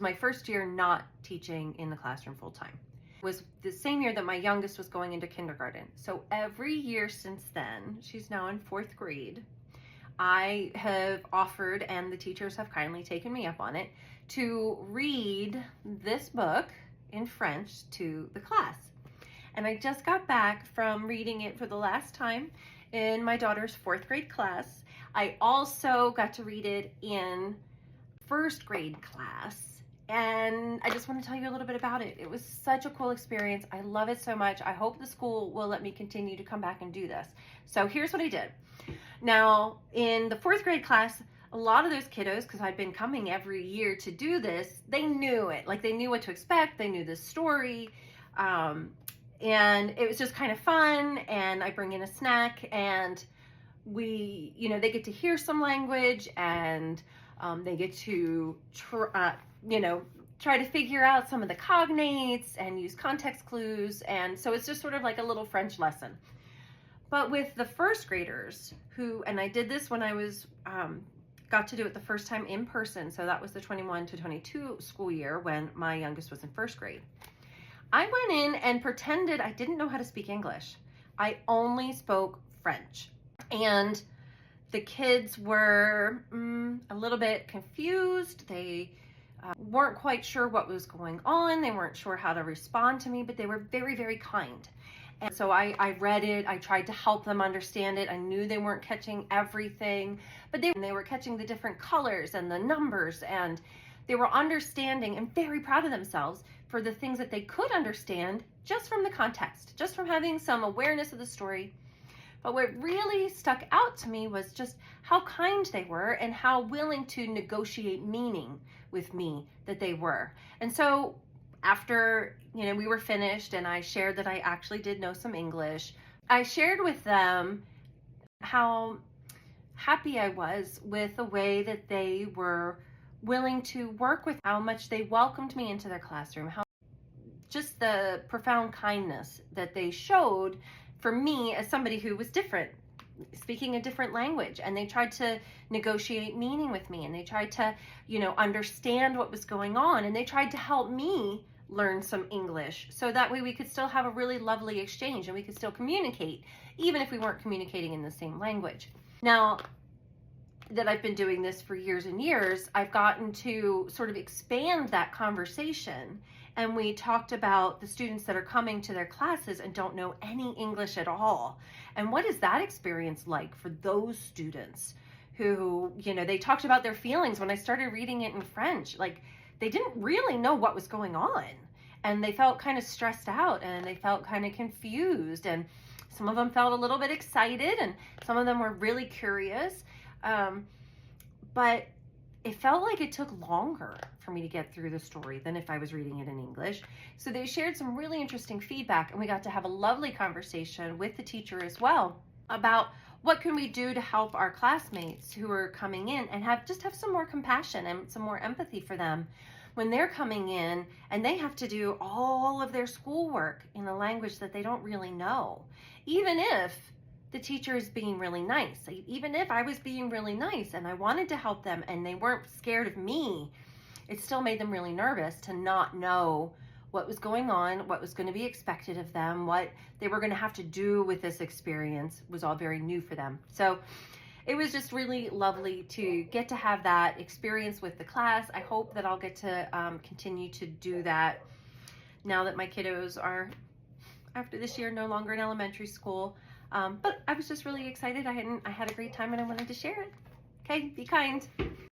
My first year not teaching in the classroom full time. It was the same year that my youngest was going into kindergarten. So every year since then, she's now in 4th grade, I have offered, and the teachers have kindly taken me up on it, to read this book in French to the class. And I just got back from reading it for the last time in my daughter's 4th grade class. I also got to read it in 1st grade class. And I just want to tell you a little bit about it. It was such a cool experience. I love it so much. I hope the school will let me continue to come back and do this. So here's what I did. Now, in the 4th grade class, a lot of those kiddos, because I'd been coming every year to do this, they knew it. Like, they knew what to expect. They knew the story. And it was just kind of fun. And I bring in a snack, and we, they get to hear some language, and they get to try to figure out some of the cognates and use context clues. And so it's just sort of like a little French lesson. But with the 1st graders and I did this when I was, got to do it the first time in person. So that was the 21 to 22 school year when my youngest was in 1st grade. I went in and pretended I didn't know how to speak English. I only spoke French. And the kids were a little bit confused. They weren't quite sure what was going on. They weren't sure how to respond to me, but they were very, very kind. And so I read it. I tried to help them understand it. I knew they weren't catching everything, but they were catching the different colors and the numbers, and they were understanding and very proud of themselves for the things that they could understand just from the context, just from having some awareness of the story. But what really stuck out to me was just how kind they were and how willing to negotiate meaning with me that they were. And so after, we were finished and I shared that I actually did know some English, I shared with them how happy I was with the way that they were willing to work with, how much they welcomed me into their classroom, how just the profound kindness that they showed for me as somebody who was different, speaking a different language. And they tried to negotiate meaning with me, and they tried to, understand what was going on, and they tried to help me learn some English so that way we could still have a really lovely exchange and we could still communicate, even if we weren't communicating in the same language. Now that I've been doing this for years and years, I've gotten to sort of expand that conversation. And we talked about the students that are coming to their classes and don't know any English at all. And what is that experience like for those students who, they talked about their feelings when I started reading it in French. Like, they didn't really know what was going on. And they felt kind of stressed out, and they felt kind of confused. And some of them felt a little bit excited, and some of them were really curious. But it felt like it took longer for me to get through the story than if I was reading it in English. So they shared some really interesting feedback, and we got to have a lovely conversation with the teacher as well about what can we do to help our classmates who are coming in and have some more compassion and some more empathy for them when they're coming in and they have to do all of their schoolwork in a language that they don't really know. Even if the teacher is being really nice, even if I was being really nice and I wanted to help them and they weren't scared of me, it still made them really nervous to not know what was going on, what was going to be expected of them, what they were going to have to do with this experience was all very new for them. So it was just really lovely to get to have that experience with the class. I hope that I'll get to continue to do that now that my kiddos are, after this year, no longer in elementary school. But I was just really excited. I had a great time and I wanted to share it. Okay, be kind.